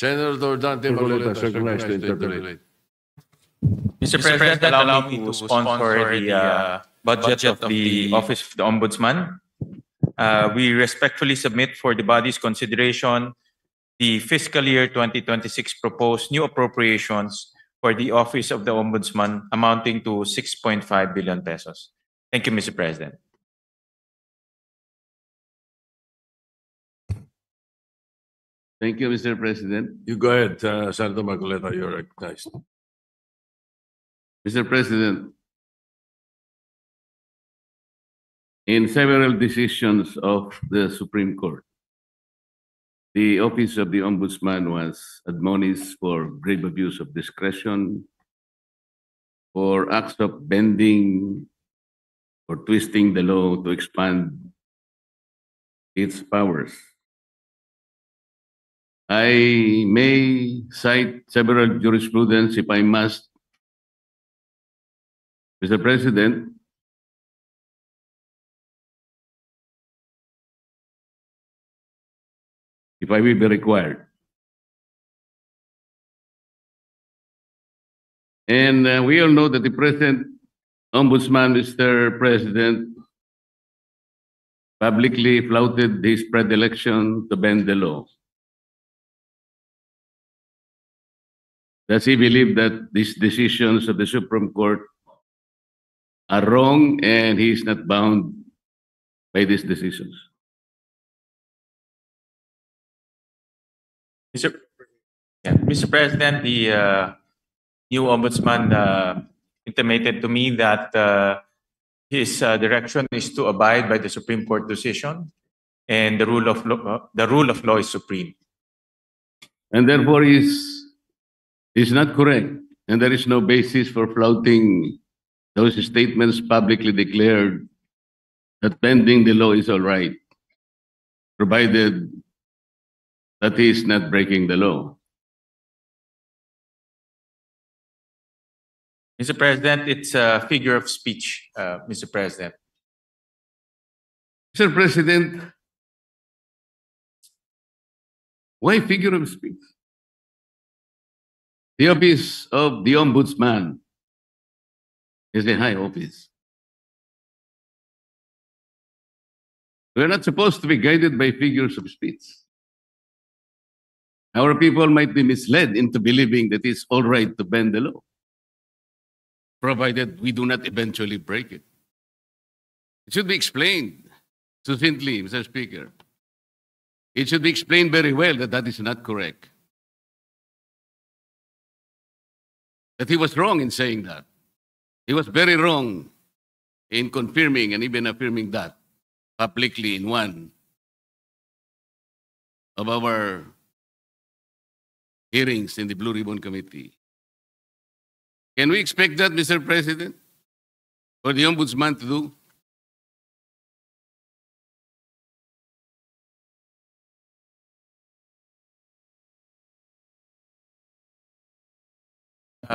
Senator Dante Marcoleta is recognized to interpolate. Mr. President, allow me to sponsor the budget of the Office of the Ombudsman. We respectfully submit for the body's consideration the fiscal year 2026 proposed new appropriations for the Office of the Ombudsman amounting to 6.5 billion pesos. Thank you, Mr. President. Thank you, Mr. President. You go ahead, Senator Marcoleta, you're recognized. Mr. President, in several decisions of the Supreme Court, the Office of the Ombudsman was admonished for grave abuse of discretion, for acts of bending or twisting the law to expand its powers. I may cite several jurisprudence if I must. Mr. President, if I will be required. And we all know that the present Ombudsman, Mr. President, publicly flouted his predilection to bend the law. Does he believe that these decisions of the Supreme Court are wrong and he is not bound by these decisions? Mr. President, the new ombudsman intimated to me that his direction is to abide by the Supreme Court decision, and the rule of law is supreme. And therefore is not correct, and there is no basis for flouting those statements publicly declared that bending the law is all right, provided that he is not breaking the law. Mr. President, it's a figure of speech, Mr. President. Mr. President, why figure of speech? The Office of the Ombudsman is a high office. We're not supposed to be guided by figures of speech. Our people might be misled into believing that it's all right to bend the law, provided we do not eventually break it. It should be explained succinctly, Mr. Speaker. It should be explained very well that that is not correct. That he was wrong in saying that. He was very wrong in confirming and even affirming that publicly in one of our hearings in the Blue Ribbon Committee. Can we expect that, Mr. President, for the Ombudsman to do?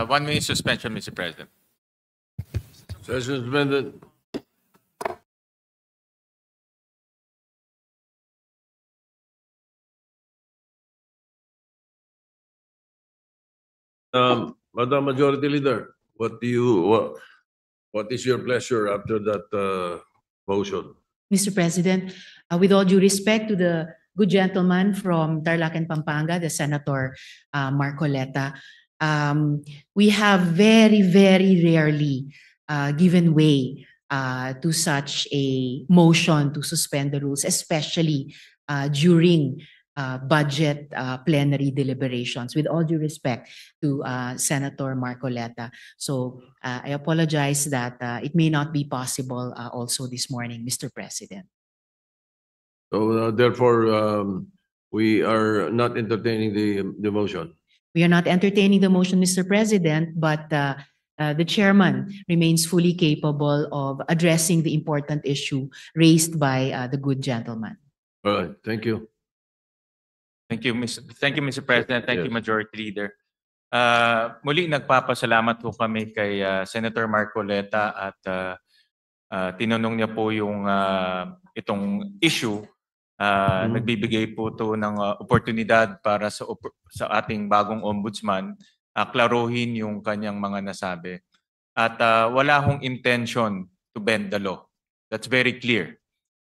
One minute suspension, Mr. President. Session suspended. Madam Majority Leader, what is your pleasure after that motion? Mr. President, with all due respect to the good gentleman from Tarlac and Pampanga, the Senator Marcoleta, we have very, very rarely given way to such a motion to suspend the rules, especially during budget plenary deliberations, with all due respect to Senator Marcoleta. So I apologize that it may not be possible also this morning, Mr. President. So therefore, we are not entertaining the motion. We are not entertaining the motion, Mr. President, but the chairman remains fully capable of addressing the important issue raised by the good gentleman. All right, thank you. Thank you, Mr. President. Thank you, Majority Leader. Muli nagpapasalamat po kami kay Senator Marcoleta at tinanong niya po yung itong issue Nagbibigay po to ng oportunidad para sa ating bagong ombudsman klaruhin yung kanyang mga nasabi. At wala hong intention to bend the law. That's very clear.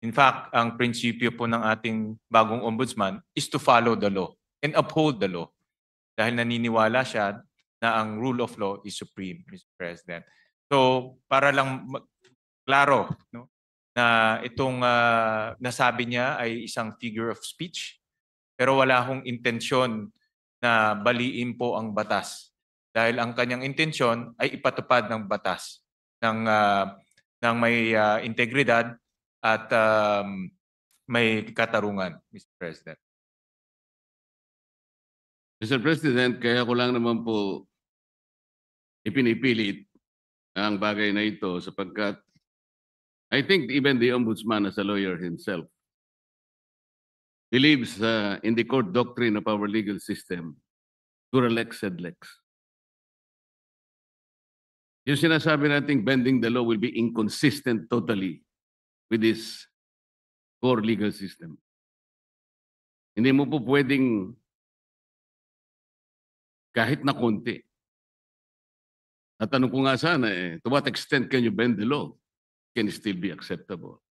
In fact, ang prinsipyo po ng ating bagong ombudsman is to follow the law and uphold the law. Dahil naniniwala siya na ang rule of law is supreme, Mr. President. So, para lang klaro, no, na itong nasabi niya ay isang figure of speech, pero wala hong intensyon na baliin po ang batas. Dahil ang kanyang intensyon ay ipatupad ng batas ng may integridad at may katarungan, Mr. President. Mr. President, kaya ko lang naman po ipinipilit ang bagay na ito sapagkat I think even the Ombudsman as a lawyer himself believes in the court doctrine of our legal system, dura lex sed lex. Yung sinasabi nating bending the law will be inconsistent totally with this core legal system. Hindi mo po pwedeng kahit na konti. Natanong ko nga sana to what extent can you bend the law? Can it still be acceptable?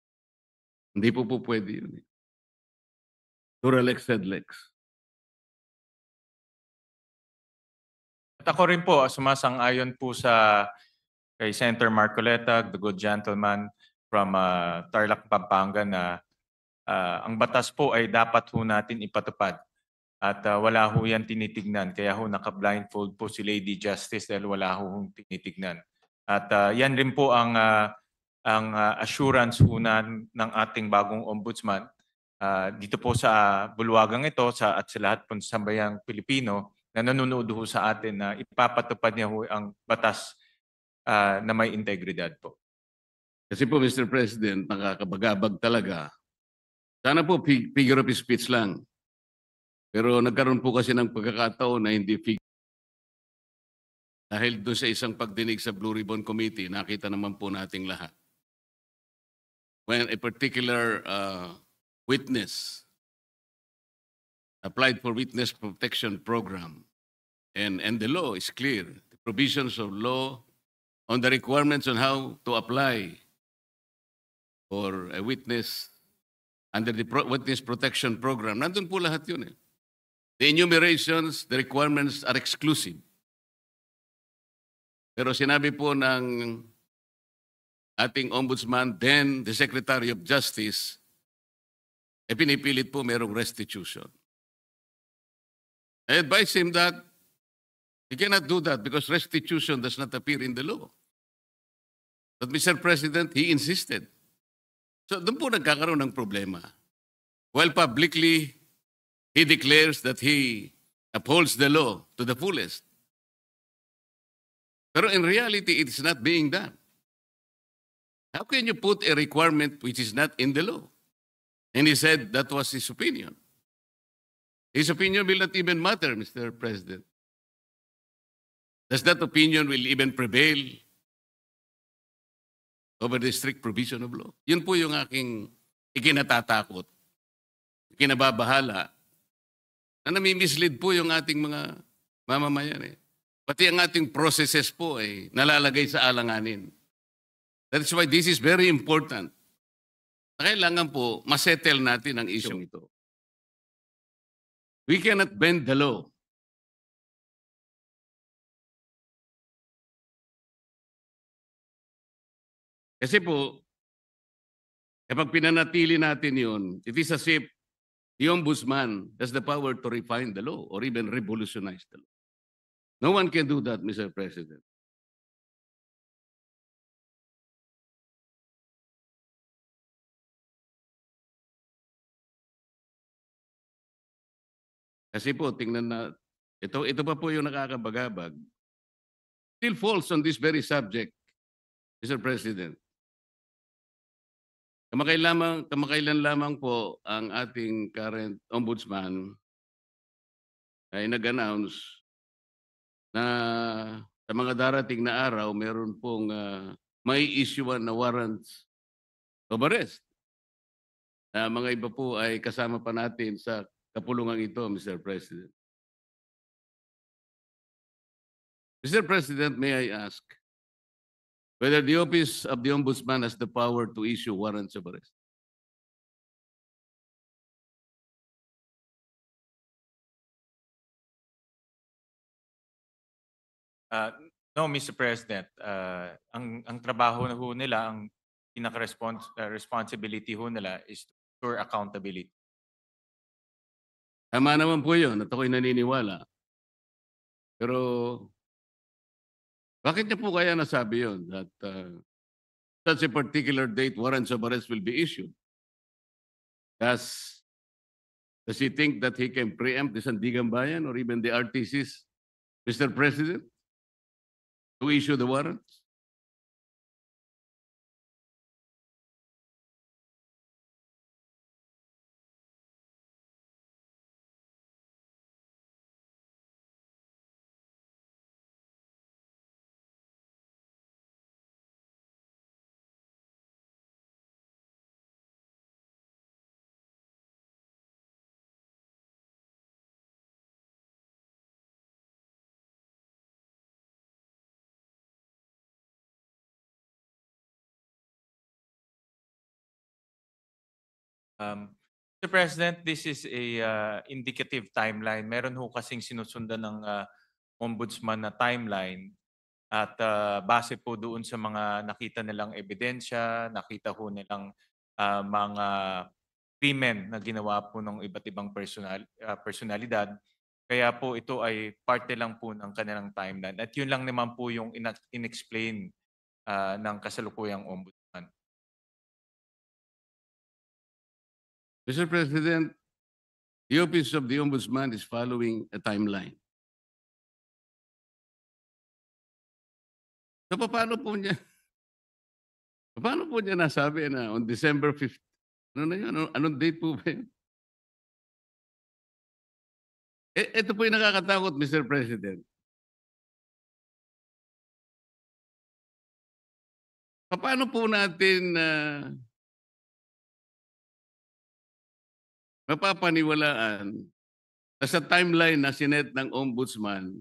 Hindi po pwede yun. Dura lex sed lex. At ako rin po, sumasang-ayon po kay Senator Marcoleta, the good gentleman from Tarlac, Pampanga, na ang batas po ay dapat ho natin ipatupad. At wala ho yan tinitignan. Kaya ho naka-blindfold po si Lady Justice dahil wala ho tinitignan. At yan rin po ang assurance ho ng ating bagong ombudsman dito po sa bulwagang ito at sa lahat po sa sambayang Pilipino na nanonood ho sa atin na ipapatupad niya ho ang batas na may integridad po. Kasi po, Mr. President, nakakabagabag talaga. Sana po figure of speech lang. Pero nagkaroon po kasi ng pagkakataon na hindi figure. Dahil doon sa isang pagdinig sa Blue Ribbon Committee, nakita naman po nating lahat. When a particular witness applied for witness protection program, and the law is clear, the provisions of law on the requirements on how to apply for a witness under the witness protection program, nandun po lahat yun eh. The enumerations, the requirements are exclusive. Pero sinabi po ng ating ombudsman, then the Secretary of Justice, pinipilit po merong restitution. I advise him that he cannot do that because restitution does not appear in the law. But Mr. President, he insisted. So doon po nagkakaroon ng problema. While publicly, he declares that he upholds the law to the fullest. Pero in reality, it is not being done. How can you put a requirement which is not in the law? And he said that was his opinion. His opinion will not even matter, Mr. President. Does that opinion will even prevail over the strict provision of law? Yun po yung aking ikinatatakot, ikinababahala, na nami-mislead po yung ating mga mamamayan eh. Pati ang ating processes po ay nalalagay sa alanganin. That's why this is very important. Kailangan po masettle natin ang issue ito. We cannot bend the law. Kasi po, kapag pinanatili natin yun, it is as if the ombudsman has the power to refine the law or even revolutionize the law. No one can do that, Mr. President. Kasi po, tingnan na, ito pa po yung nakakabagabag. Still falls on this very subject, Mr. President. Kamakailan lamang po ang ating current ombudsman ay nag-announce na sa mga darating na araw, meron pong may issuean na warrants of arrest Mga iba po ay kasama pa natin sa kapulungan ito, Mr. President. Mr. President, may I ask whether the Office of the Ombudsman has the power to issue warrants of arrest? No, Mr. President. Ang trabaho na ho nila, ang responsibility ho nila is to ensure accountability. Tama naman po yun at ako'y naniniwala. Pero bakit niya po kaya nasabi yun that such a particular date warrants of arrest will be issued? Does he think that he can preempt the Sandigan Bayan or even the RTCs, Mr. President, to issue the warrants? Mr. President, this is a indicative timeline. Meron ho kasing sinusundan ng ombudsman na timeline at base po doon sa mga nakita nilang ebidensya, nakita ho nilang mga krimen na ginawa po ng iba't ibang personalidad. Kaya po ito ay parte lang po ng kanilang timeline. At yun lang naman po yung inexplain ng kasalukuyang ombudsman. Mr. President, the Office of the Ombudsman is following a timeline. So paano po niya nasabi na on December 5th? Ano na yun? Anong date po ba yun? Ito po yung nakakatakot, Mr. President. Paano po natin mapapaniwalaan na sa timeline na sinet ng ombudsman,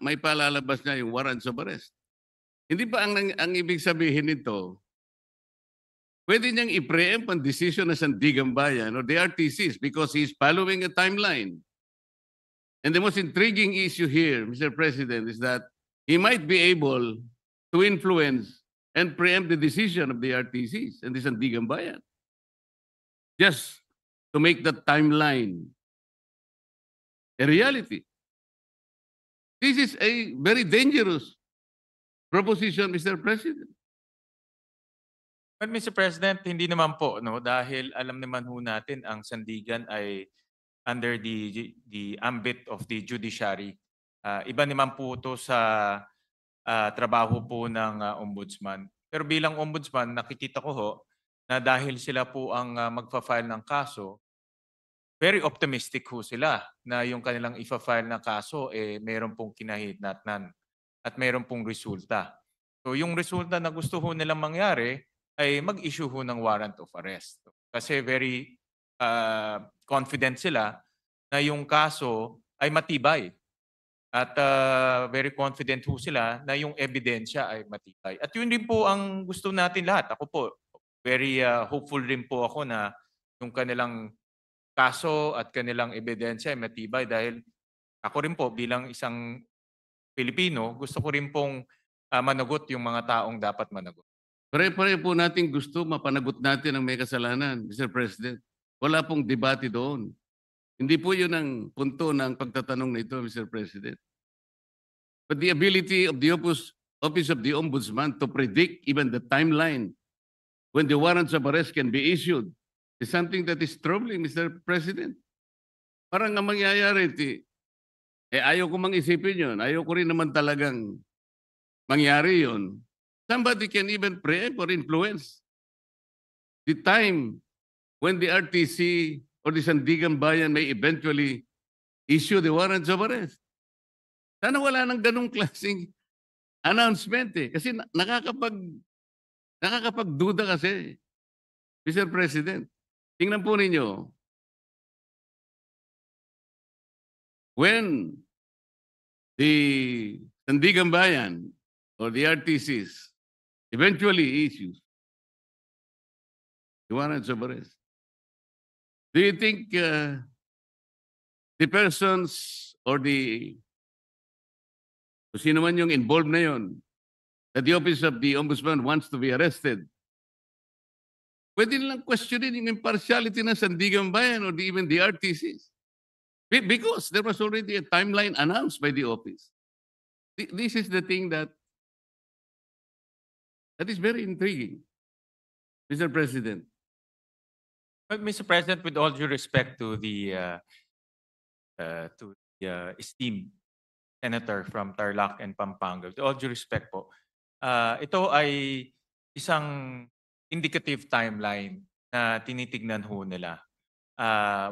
may palalabas niya yung warrants of arrest? Hindi ba ang ibig sabihin nito, pwede niyang i-preempt ang decision ng Sandigan Bayan or the RTCs because he's following a timeline. And the most intriguing issue here, Mr. President, is that he might be able to influence and preempt the decision of the RTCs and the Sandigan Bayan. Just to make that timeline a reality. This is a very dangerous proposition, Mr. President. But Mr. President, hindi naman po, no, dahil alam naman ho natin ang Sandigan ay under the ambit of the judiciary. Iba naman po ito sa trabaho po ng ombudsman. Pero bilang ombudsman, nakikita ko ho na dahil sila po ang magfa-file ng kaso, very optimistic ho sila na yung kanilang ifa-file na kaso meron pong kinahihitnatnan at meron pong resulta. So yung resulta na gusto ho nilang mangyari ay mag-issue ho ng warrant of arrest. Kasi very confident sila na yung kaso ay matibay. At very confident ho sila na yung ebidensya ay matibay. At yun din po ang gusto natin lahat. Ako po, very hopeful rin po ako na yung kanilang kaso at kanilang ebidensya ay matibay dahil ako rin po bilang isang Pilipino, gusto ko rin pong managot yung mga taong dapat managot. Pare-pare po natin gusto mapanagot natin ang may kasalanan, Mr. President. Wala pong debate doon. Hindi po yun ang punto ng pagtatanong na ito, Mr. President. But the ability of the Office of the Ombudsman to predict even the timeline when the warrants of arrest can be issued is something that is troubling, Mr. President. Parang ang mangyayari, ayaw ko mang isipin yun. Ayaw ko rin naman talagang mangyari yun. Somebody can even preempt or influence the time when the RTC or the Sandigan Bayan may eventually issue the warrants of arrest. Sana wala nang ganong klaseng announcement Kasi nakakapagduda kasi, Mr. President. tingnan po ninyo, when the Sandigan Bayan or the RTCs eventually issues the warrants of arrest, do you think the persons or kung sino man yung involved na yun, that the Office of the Ombudsman wants to be arrested, pwede nilang questionin yung impartiality ng Sandigan Bayan or even the RTCs? Because there was already a timeline announced by the office. This is the thing that is very intriguing, Mr. President. But Mr. President, with all due respect to the esteemed senator from Tarlac and Pampanga, with all due respect po, ito ay isang indicative timeline na tinitignan ho nila.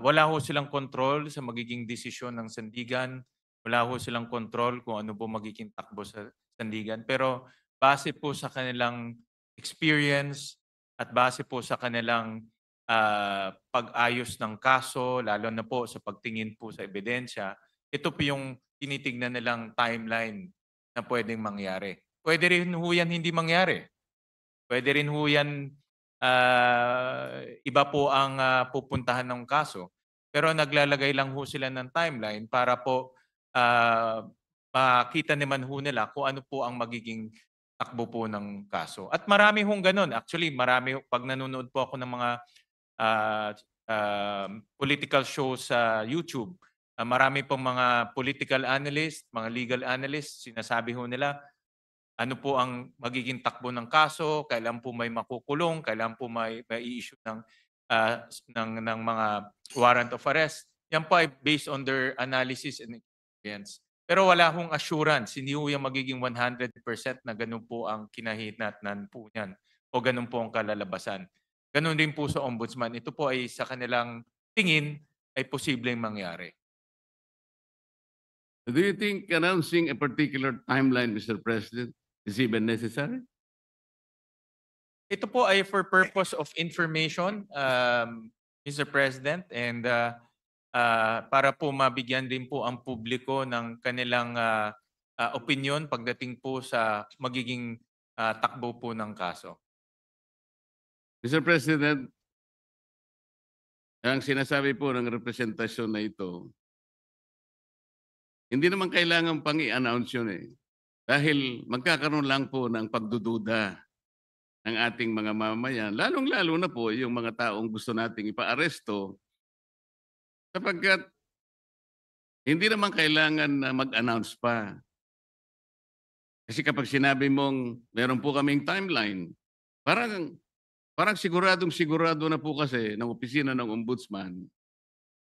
Wala ho silang control sa magiging desisyon ng Sandigan. Wala ho silang control kung ano po magiging takbo sa Sandigan. Pero base po sa kanilang experience at base po sa kanilang pag-ayos ng kaso, lalo na po sa pagtingin po sa ebidensya, ito po yung tinitignan nilang timeline na pwedeng mangyari. Pwede rin ho yan hindi mangyari. Pwede rin ho yan iba po ang pupuntahan ng kaso. Pero naglalagay lang ho sila ng timeline para po makita naman ho nila kung ano po ang magiging takbo po ng kaso. At marami hong ganun. Actually, marami, pag nanonood po ako ng mga political shows sa YouTube, marami pong mga political analyst, mga legal analyst, sinasabi ho nila, ano po ang magiging takbo ng kaso, kailan po may makukulong, kailan po may i-issue ng mga warrant of arrest. Yan po ay based on their analysis and experience. Pero wala hong assurance, hindi ho yung magiging 100% na ganun po ang kinahinatnan po niyan o ganun po ang kalalabasan. Ganun din po sa ombudsman. Ito po ay sa kanilang tingin ay posibleng mangyari. Do you think announcing a particular timeline, Mr. President, is even necessary? Ito po ay for purpose of information, Mr. President, and para po mabigyan din po ang publiko ng kanilang opinion pagdating po sa magiging takbo po ng kaso. Mr. President, ang sinasabi po ng representasyon na ito, hindi naman kailangan pang i-announce yun eh. Dahil magkakaroon lang po ng pagdududa ng ating mga mamamayan, lalong-lalo na po yung mga taong gusto nating ipa-aresto, sapagkat hindi naman kailangan na mag-announce pa. Kasi kapag sinabi mong meron po kaming timeline, parang siguradong-sigurado na po kasi ng opisina ng ombudsman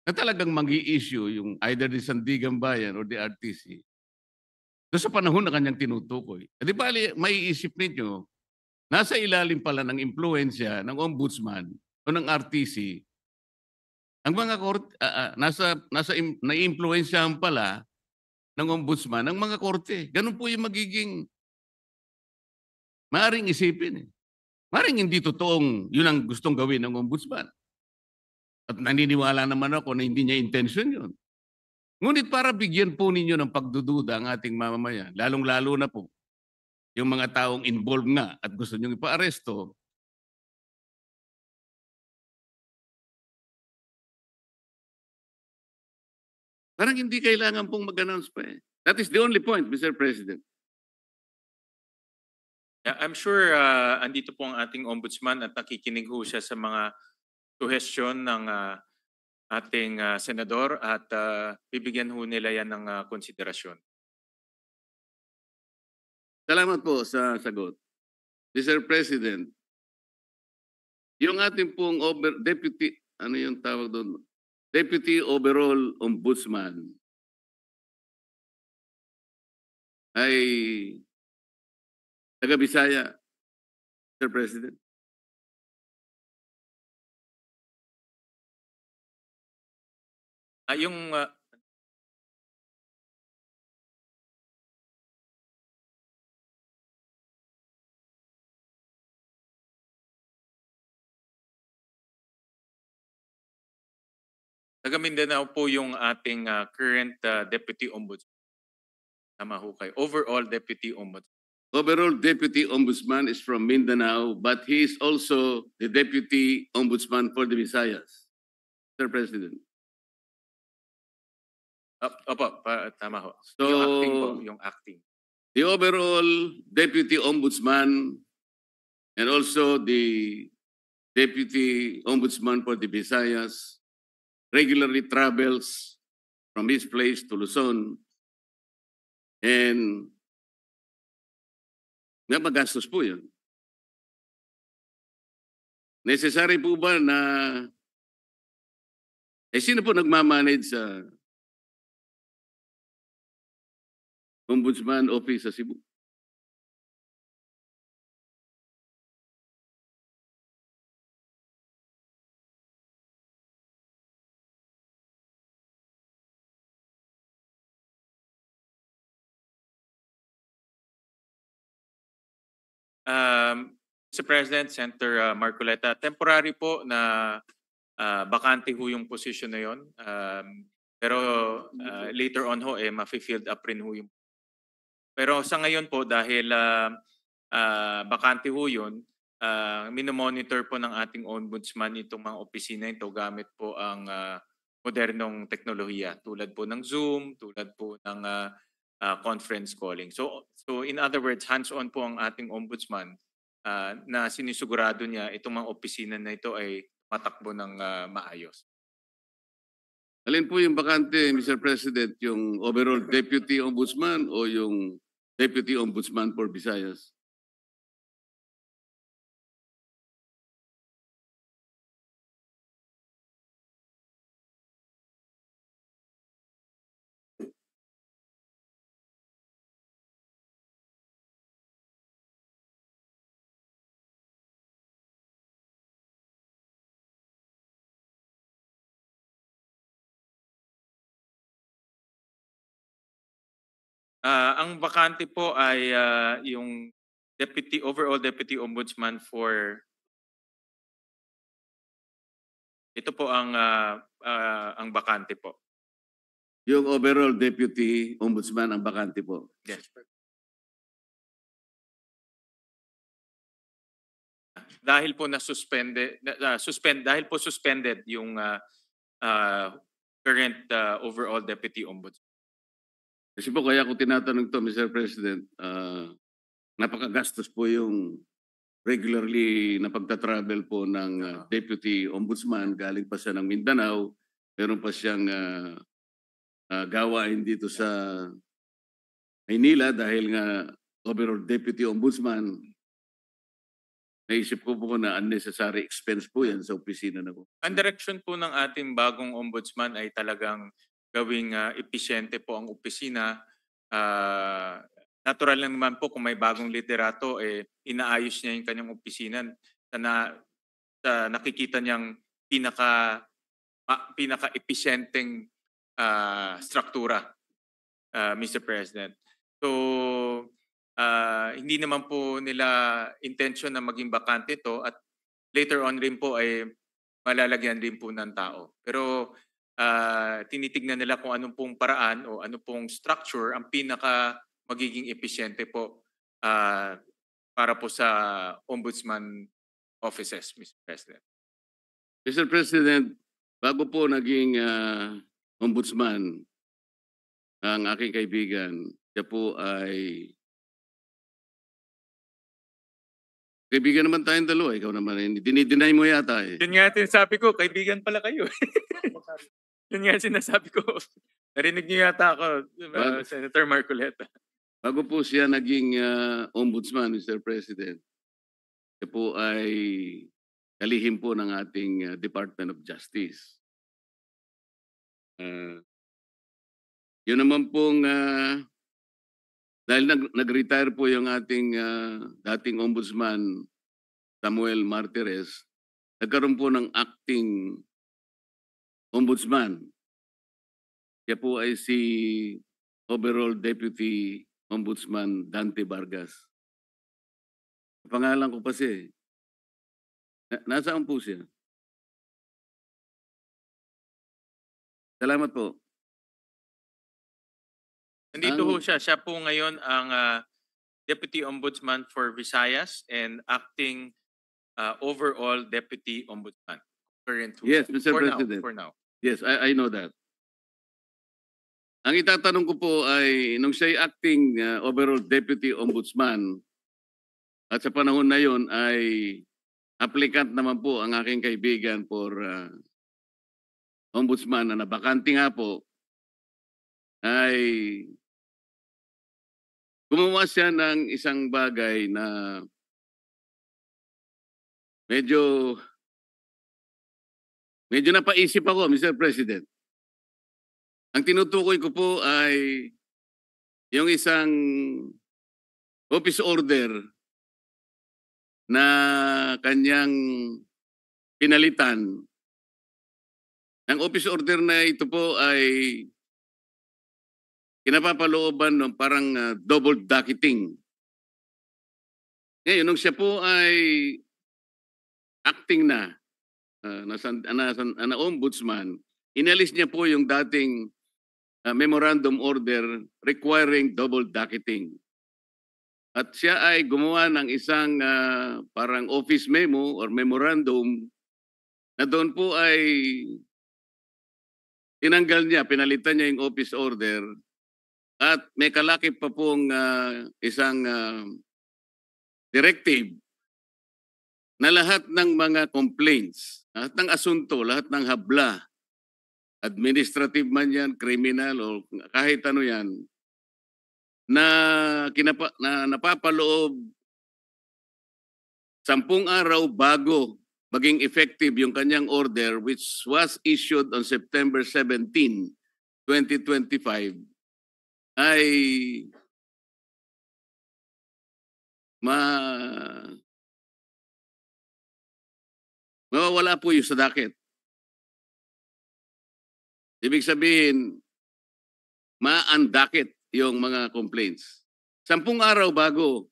na talagang mag-i-issue yung either the Sandigan Bayan or the RTC doon sa panahon na kanyang tinutukoy. Di ba, maiisip ninyo, nasa ilalim pala ng impluensya ng ombudsman o ng RTC, ang mga korte, naiimpluensyahan pala ng ombudsman ang mga korte. Ganun po yung magiging maaaring isipin eh. Maring hindi totoong yun ang gustong gawin ng ombudsman. At naniniwala naman ako na hindi niya intention yun. Ngunit para bigyan po ninyo ng pagdududa ang ating mamamayan, lalong-lalo na po yung mga taong involved nga at gusto niyong ipa-aresto, parang hindi kailangan pong mag-announce pa eh. That is the only point, Mr. President. Yeah, I'm sure andito po ang ating ombudsman at nakikinig ho siya sa mga suggestion ng ating senador at bibigyan ho nila yan ng konsiderasyon. Salamat po sa sagot. Mr. President, yung ating pong deputy, ano yung tawag doon? Deputy Overall Ombudsman ay taga Bisaya, Mr. President. Yung Taga Mindanao po yung ating current Deputy Ombudsman. Tama ho kayo. Overall Deputy Ombudsman. Overall Deputy Ombudsman is from Mindanao, but he is also the Deputy Ombudsman for the Visayas, Mr. President. Opo, tama ho. So, Yung acting po, yung acting. the overall Deputy Ombudsman and also the Deputy Ombudsman for the Visayas regularly travels from his place to Luzon, and nga magastos po yun. Necessary po ba na sino po nagmamanage sa Ombudsman Office sa Cebu? Mr. President, Senator Marcoleta, temporary po na bakante ho yung position na yon. Pero later on ho, ma-filled up rin ho yung. Pero sa ngayon po, dahil bakante ho yun, minomonitor po ng ating ombudsman itong mga opisina ito gamit po ang modernong teknolohiya tulad po ng Zoom, tulad po ng conference calling. So in other words, hands-on po ang ating ombudsman na sinisigurado niya itong mga opisina na ito ay matakbo ng maayos. Alin po yung bakante, Mr. President, yung overall Deputy Ombudsman o yung Deputy Ombudsman for Visayas? Ang bakante po ay yung overall Deputy Ombudsman for ito po ang bakante po. Yung overall Deputy Ombudsman ang bakante po. Yes. Dahil po suspended yung current overall Deputy Ombudsman. Kasi po kaya ko tinatanong to, Mr. President, napakagastos po yung regularly na pagta-travel po ng Deputy Ombudsman. Galing pa siya ng Mindanao, meron pa siyang gawain dito sa Maynila dahil nga overall Deputy Ombudsman. Naisip ko po na unnecessary expense po yan sa opisina na po. Ang direction po ng ating bagong ombudsman ay talagang gawing episyente po ang opisina. Natural lang naman po kung may bagong liderato, inaayos niya yung kanyang opisina na nakikita niyang pinaka-episyenteng struktura, Mr. President. So, hindi naman po nila intention na maging bakante ito at later on rin po ay malalagyan din po ng tao. Pero tinitignan nila kung anong pong paraan o anong pong structure ang pinaka magiging episyente po para po sa ombudsman offices, Mr. President. Mr. President, bago po naging ombudsman ang aking kaibigan, siya po ay kaibigan naman tayong dalawa. Ikaw naman, dinideny mo yata eh. Yun nga sinasabi ko, kaibigan pala kayo. Yun nga sinasabi ko. Narinig niyo yata ako, Senator Marcoleta. Bago po siya naging ombudsman, Mr. President, siya po ay kalihim po ng ating Department of Justice. Yun naman pong, dahil nag-retire po yung ating dating ombudsman, Samuel Martires, nagkaroon po ng acting ombudsman. Siya po ay si overall Deputy Ombudsman Dante Vargas. Pangalan ko pa siya. Nasaan po siya? Salamat po. Nandito Ang- ho siya. Siya po ngayon ang Deputy Ombudsman for Visayas and acting overall Deputy Ombudsman. Current ho Yes, siya. Mr. For President. Now, for now. Yes, I know that. Ang itatanong ko po ay nung siya'y acting overall deputy ombudsman at sa panahon na yon ay applicant naman po ang aking kaibigan for ombudsman na nabakante nga po ay gumawa siya ng isang bagay na medyo napaisip ako, Mr. President. Ang tinutukoy ko po ay yung isang office order na kanyang pinalitan. Ang office order na ito po ay kinapapalooban ng parang double docketing. Ngayon, nung siya po ay acting na ombudsman, inalis niya po yung dating memorandum order requiring double docketing. At siya ay gumawa ng isang parang office memo or memorandum na doon po ay tinanggal niya, pinalitan niya yung office order at may kalakip pa pong isang directive na lahat ng mga complaints, lahat ng asunto, lahat ng habla, administrative man yan, criminal o kahit ano yan, na napapaloob 10 araw bago maging effective yung kanyang order which was issued on September 17, 2025 ay mawawala po yung sa docket. Ibig sabihin, ma-undocket yung mga complaints. 10 araw bago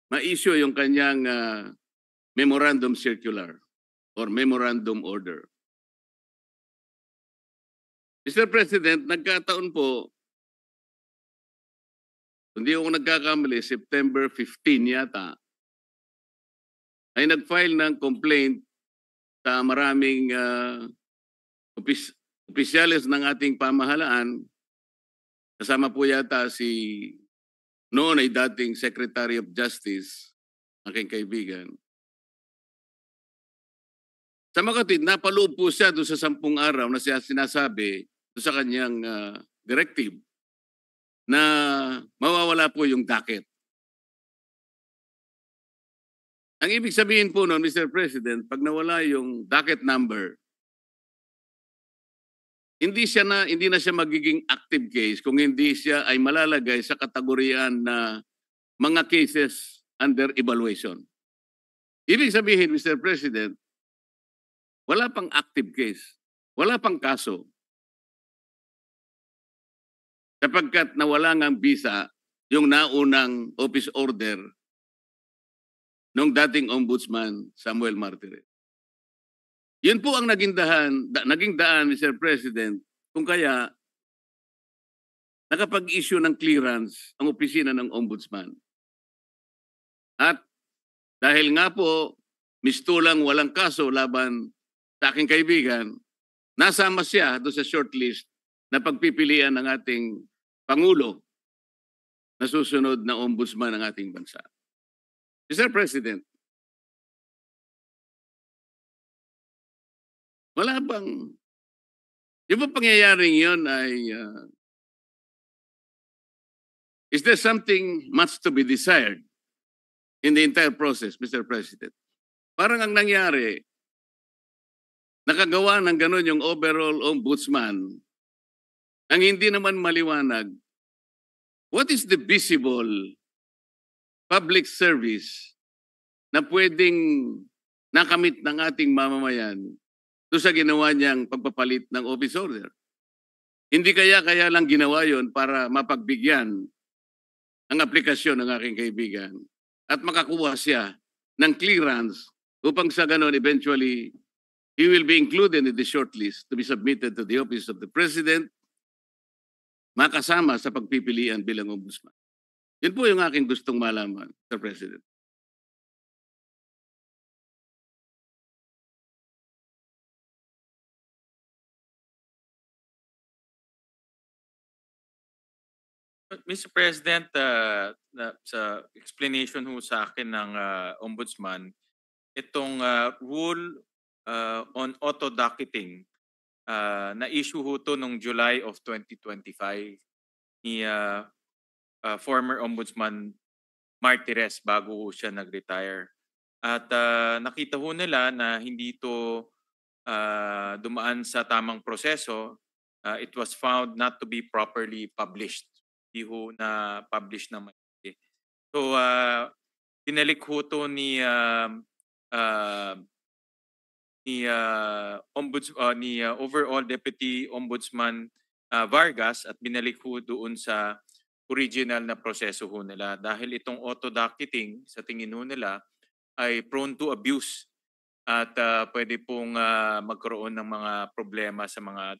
ma-issue yung kanyang memorandum circular or memorandum order. Mr. President, nagkataon po, hindi ako nagkakamali, September 15 yata, ay nag-file ng complaint sa maraming opisyalis ng ating pamahalaan. Kasama po yata si noon ay dating Secretary of Justice, aking kaibigan. Sa makatid, napaloob po siya doon sa 10 araw na siya sinasabi doon sa kanyang directive na mawawala po yung docket. Ang ibig sabihin po noon, Mr. President, pag nawala yung docket number, hindi na siya magiging active case kung hindi siya ay malalagay sa kategoriyaan na mga cases under evaluation. Ibig sabihin, Mr. President, wala pang active case, wala pang kaso. Sapagkat nawala ngang visa yung naunang office order ng dating ombudsman Samuel Martires. Yun po ang naging daan, Mr. President, kung kaya nakapag-issue ng clearance ang opisina ng ombudsman. At dahil nga po, mistulang walang kaso laban sa aking kaibigan, nasama siya doon sa shortlist na pagpipilian ng ating Pangulo na susunod na ombudsman ng ating bansa. Mr. President, wala bang, yung pangyayaring yun ay, is there something much to be desired in the entire process, Mr. President? Parang ang nangyari, nakagawa ng gano'n yung overall ombudsman, ang hindi naman maliwanag, what is the visible public service na pwedeng nakamit ng ating mamamayan doon sa ginawa niyang pagpapalit ng office order? Hindi kaya lang ginawa yon para mapagbigyan ang aplikasyon ng aking kaibigan at makakuha siya ng clearance upang sa ganon eventually he will be included in the shortlist to be submitted to the Office of the President, makasama sa pagpipilian bilang ombudsman. Yun po yung aking gustong malaman, Mr. President. Mr. President, sa explanation ho sa akin ng Ombudsman, itong rule on auto-docketing, na-issue ho to noong July of 2025 ni former Ombudsman Martires bago ho siya nag-retire. At nakita ho nila na hindi to dumaan sa tamang proseso. It was found not to be properly published. Hindi ho na publish na maigi. So pinalik ho to ni overall Deputy Ombudsman Vargas at binalik ho doon sa original na proseso ho nila dahil itong auto-docketing sa tingin ho nila ay prone to abuse at pwede pong magkaroon ng mga problema sa mga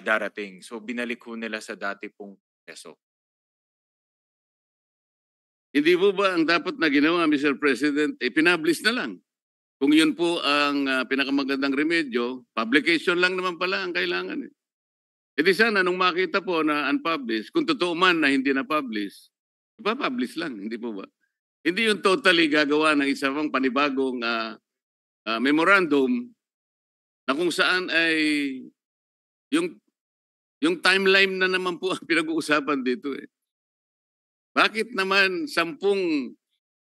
darating. So binalik ho nila sa dati pong proseso. Hindi po ba ang dapat na ginawa, Mr. President, pinablish na lang? Kung yun po ang pinakamagandang remedyo, publication lang naman pala ang kailangan. E di sana nung makita po na unpublished, kung totoo man na hindi na-publish, ipapublish lang, hindi po ba? Hindi yung totally gagawa ng isa pang panibagong memorandum na kung saan ay yung timeline na naman po ang pinag-uusapan dito eh. Bakit naman 10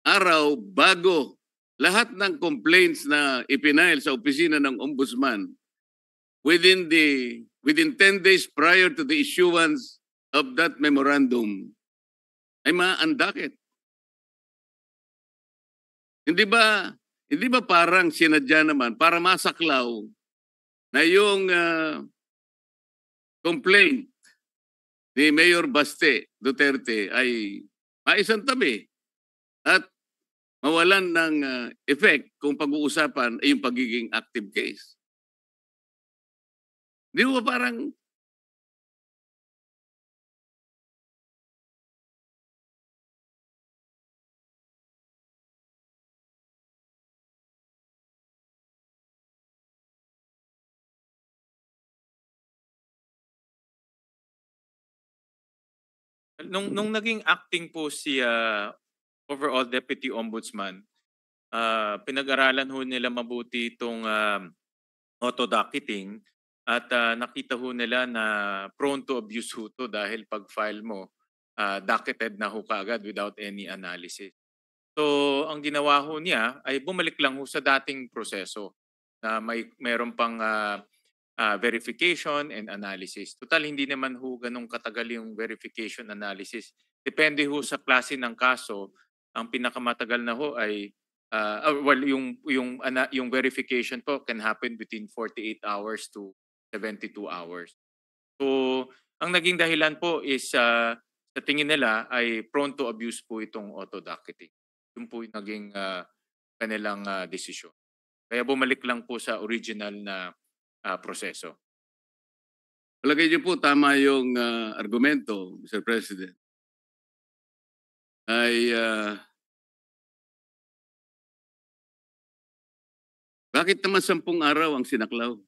araw bago lahat ng complaints na ipinail sa opisina ng ombudsman within 10 days prior to the issuance of that memorandum ay ma-undocketed? Hindi ba parang sinadya naman para masaklaw na yung complaint ni Mayor Baste Duterte ay maisang tabi at mawalan ng effect kung pag-uusapan ay yung pagiging active case? Di ba parang Nung naging acting po si overall Deputy Ombudsman, pinag-aralan ho nila mabuti itong auto-docketing at nakita ho nila na prone to abuse ho to dahil pag file mo, docketed na ho kaagad without any analysis. So ang ginawa ho niya ay bumalik lang ho sa dating proseso na mayroon pang verification and analysis. Total, hindi naman ho ganun katagal yung verification analysis. Depende ho sa klase ng kaso. Ang pinakamatagal na ho ay yung verification po can happen between 48 hours to 72 hours. So, ang naging dahilan po is sa tingin nila ay prone to abuse po itong auto-docketing. Yun po yung naging kanilang desisyon. Kaya bumalik lang po sa original na proseso. palagay niyo po tama yung argumento, Mr. President, ay bakit naman 10 araw ang sinaklaw?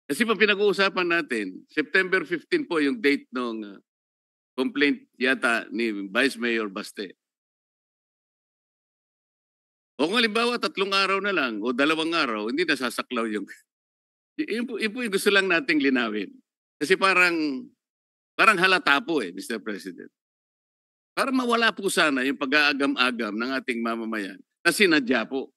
Kasi pa pinag-uusapan natin, September 15 po yung date ng complaint yata ni Vice Mayor Baste. O kung halimbawa 3 araw na lang o 2 araw, hindi nasasaklaw yung... Yun po yung gusto lang nating linawin. Kasi parang halata po Mr. President. Para mawala po sana yung pag-aagam-agam ng ating mamamayan na sinadya po.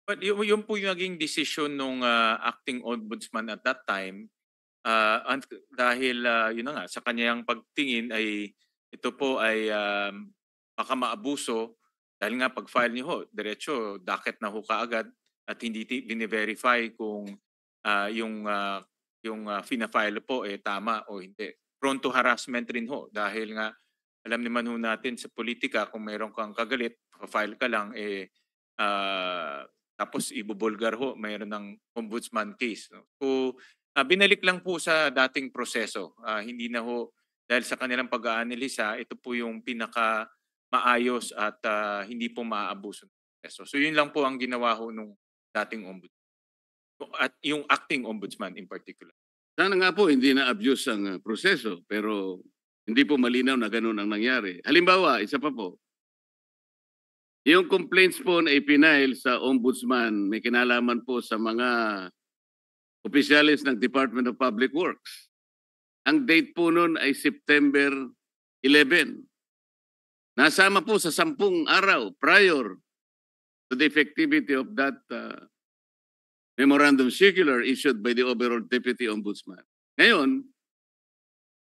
But yun po yung naging decision nung acting ombudsman at that time dahil yun na nga sa kanyang pagtingin ay ito po ay baka maabuso Dahil nga pag-file niyo ho, diretso docket na ho kaagad at hindi bine-verify kung yung fina-file po tama o hindi. Prone to harassment rin ho dahil nga alam naman ho natin sa politika kung mayroon kang kagalit, file ka lang tapos ibubulgar ho, mayroon ng ombudsman case. No? So binalik lang po sa dating proseso. Hindi na ho dahil sa kanilang pag-aanalisa, ito po yung pinaka maayos at hindi po maaabuso ng proseso. So yun lang po ang ginawa ho nung dating ombudsman. At yung acting ombudsman in particular. Sana nga po hindi na abuse ang proseso, pero hindi po malinaw na ganun ang nangyari. Halimbawa, isa pa po, yung complaints po na ipinail sa ombudsman may kinalaman po sa mga opisyalis ng Department of Public Works. Ang date po nun ay September 11. Nasama po sa 10 araw prior to the effectivity of that memorandum circular issued by the overall Deputy Ombudsman. Ngayon,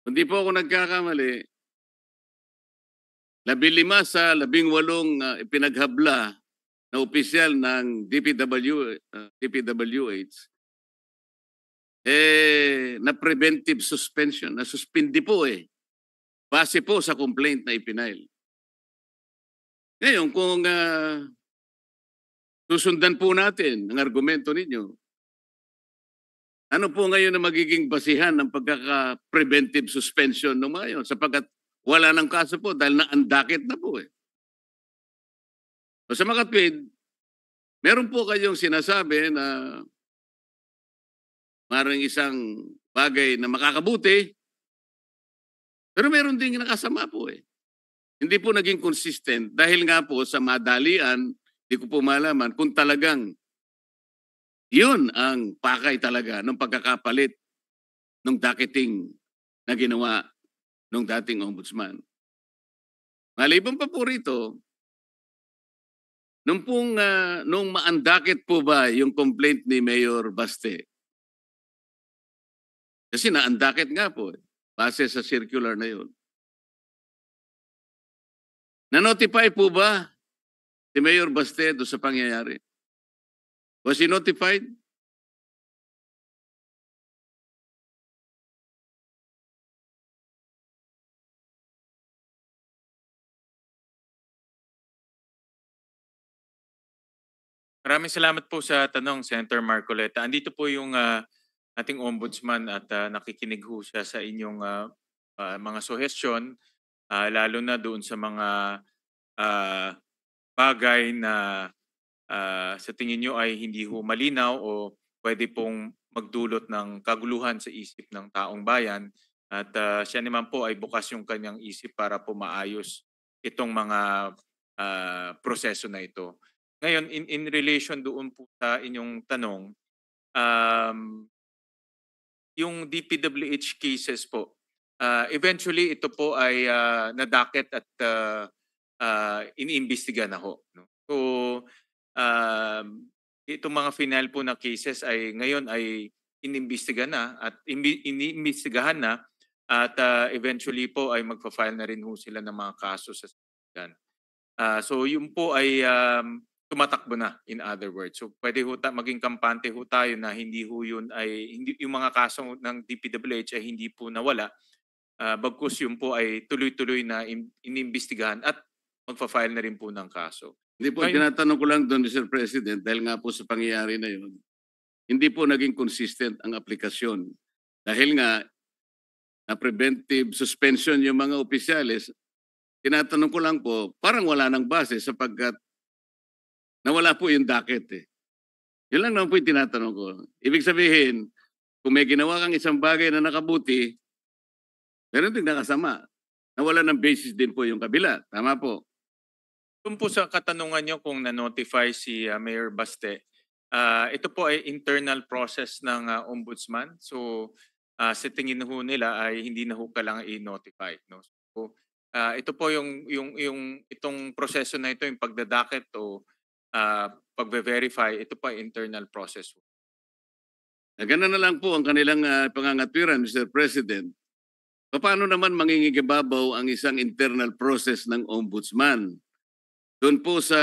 hindi po ako nagkakamali, 15 sa 18 ipinaghabla na opisyal ng DPWH na preventive suspension, na suspindi po base po sa complaint na ipinail. Ngayon, kung susundan po natin ang argumento ninyo, ano po ngayon na magiging basihan ng pagkaka-preventive suspension ng mga yun? Sapagkat wala ng kaso po dahil na-undakit na po So, sa makatwid, meron po kayong sinasabi na maraming isang bagay na makakabuti, pero meron din nakasama po Hindi po naging consistent dahil nga po sa madalian, hindi ko po malaman kung talagang yun ang pakay talaga ng pagkakapalit ng docketing na ginawa ng dating ombudsman. Maliban pa po rito, nung ma-undocket po ba yung complaint ni Mayor Baste? Kasi na-undocket nga po base sa circular na yun. Na-notify po ba si Mayor Baste doon sa pangyayari? Was he notified? Maraming salamat po sa tanong, Senator Marcoleta. Andito po yung ating ombudsman at nakikinig ho siya sa inyong mga suggestion, lalo na doon sa mga bagay na sa tingin nyo ay hindi ho malinaw o pwede pong magdulot ng kaguluhan sa isip ng taong bayan. At siya naman po ay bukas yung kanyang isip para po maayos itong mga proseso na ito. Ngayon, in relation doon po sa inyong tanong, yung DPWH cases po, eventually ito po ay na-docket at iniimbestiga na ho. No? So, itong mga final po na cases ay ngayon ay inimbestiga na at iniimbestigahan na at eventually po ay magpa-file na rin ho sila ng mga kaso sa sasakyan. So yun po ay tumatakbo na, in other words. So pwede ho maging kampante ho tayo na hindi ho yun ay hindi, yung mga kaso ng DPWH ay hindi po nawala. Bagkus yun po ay tuloy-tuloy na inimbestigahan at magpa-file na rin po ng kaso. Hindi po, tinatanong ko lang doon, Mr. President, dahil nga po sa pangyayari na yun, hindi po naging consistent ang aplikasyon. Dahil nga, na preventive suspension yung mga opisyalis, tinatanong ko lang po, parang wala nang base sapagkat nawala po yung docket Yun lang naman po yung tinatanong ko. Ibig sabihin, kung may ginawa kang isang bagay na nakabuti, meron din nakasama. Nawala ng basis din po yung kabila. Tama po. Kung po sa katanungan nyo kung na-notify si Mayor Baste, ito po ay internal process ng ombudsman. So sa tingin ho nila ay hindi na ho kailangan i-notify. No? So ito po yung itong proseso na ito, yung pagdadaket o pagbe-verify, ito po ay internal process. Ganun na lang po ang kanilang pangangatwiran, Mr. President. Paano naman mangingigibabaw ang isang internal process ng ombudsman? doon po sa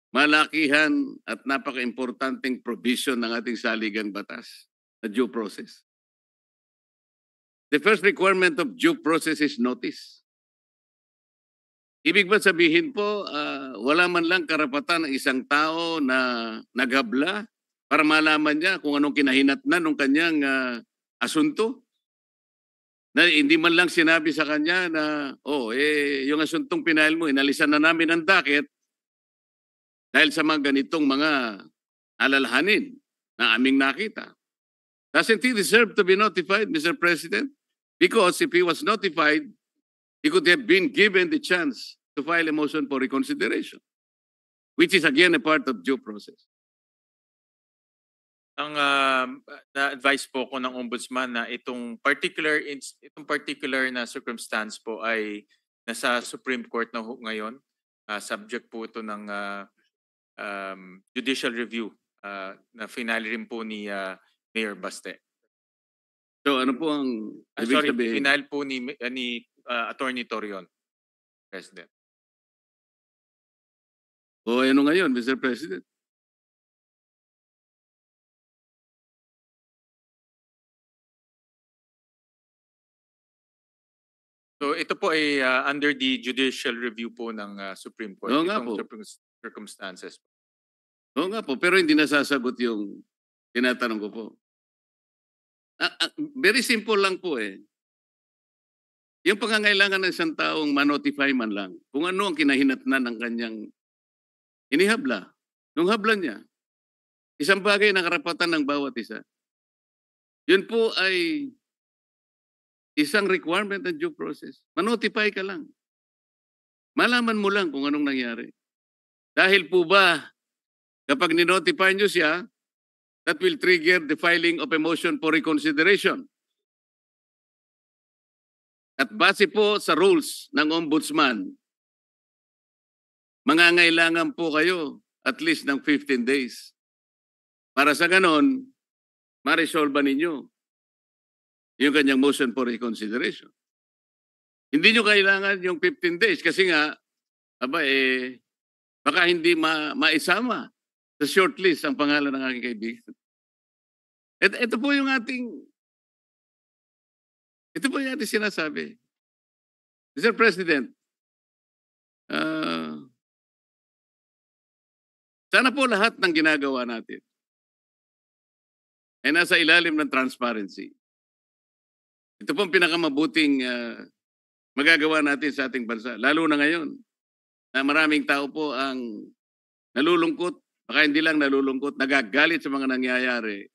malakihan at napaka-importanting provision ng ating saligang batas na due process. The first requirement of due process is notice. Ibig ba sabihin po, wala man lang karapatan ng isang tao na naghabla para malaman niya kung anong kinahinatnan ng kanyang asunto? Na hindi man lang sinabi sa kanya na, yung asuntong pinail mo, inalisan na namin ang docket dahil sa mga ganitong mga alalahanin na aming nakita. Doesn't he deserve to be notified, Mr. President? Because if he was notified, he could have been given the chance to file a motion for reconsideration, which is again a part of due process. Ang na-advise po ko ng ombudsman na itong particular na circumstance po ay nasa Supreme Court na ngayon. Subject po ito ng judicial review na finale rin po ni Mayor Baste. So ano po ang ibig sabihin? Final po ni Attorney Torion, President. O ano ngayon, Mr. President? So ito po ay under the judicial review po ng Supreme Court. Oo nga Itong po. circumstances. Oo nga po, pero hindi nasasagot yung tinatanong ko po. Very simple lang po eh. Yung pangangailangan ng isang taong ma-notify man lang kung ano ang kinahinatnan ng kanyang inihabla. Nung habla niya, isang bagay na karapatan ng bawat isa. Yun po ay isang requirement ng due process. Ma-notify ka lang. Malaman mo lang kung anong nangyari. Dahil po ba, kapag ni-notify nyo siya, that will trigger the filing of a motion for reconsideration. At base po sa rules ng ombudsman, mangangailangan po kayo at least ng 15 days. Para sa ganon, ma-resolve ninyo yung kanyang motion for reconsideration. Hindi nyo kailangan yung 15 days kasi nga, baka hindi maisama sa shortlist ang pangalan ng aking kaibigan. Ito po yung ating sinasabi. Mr. President, sana po lahat ng ginagawa natin ay nasa ilalim ng transparency. Ito po ang pinakamabuting magagawa natin sa ating bansa. Lalo na ngayon na maraming tao po ang nalulungkot, baka hindi lang nalulungkot, nagagalit sa mga nangyayari.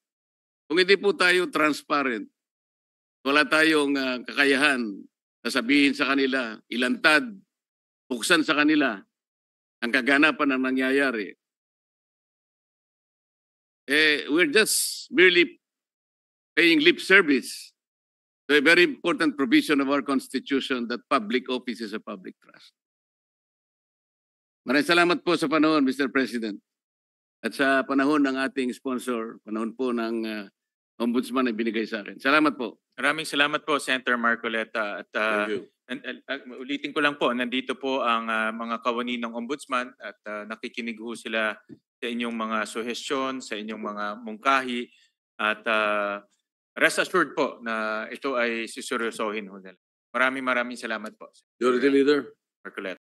Kung hindi po tayo transparent, wala tayong kakayahan na sabihin sa kanila, ilantad, buksan sa kanila ang kaganapan ng nangyayari. We're just merely paying lip service to a very important provision of our Constitution that public office is a public trust. Maraming salamat po sa panahon, Mr. President. At sa panahon ng ating sponsor, panahon po ng ombudsman na binigay sa akin. Salamat po. Maraming salamat po, Senator Marcoleta. At Thank you. ulitin ko lang po, nandito po ang mga kawani ng ombudsman at nakikinig ho sila sa inyong mga suhestyon, sa inyong mga mungkahi at rest assured po na ito ay siseryosohin ho nila. Maraming salamat po, Majority Leader. Marcoleta.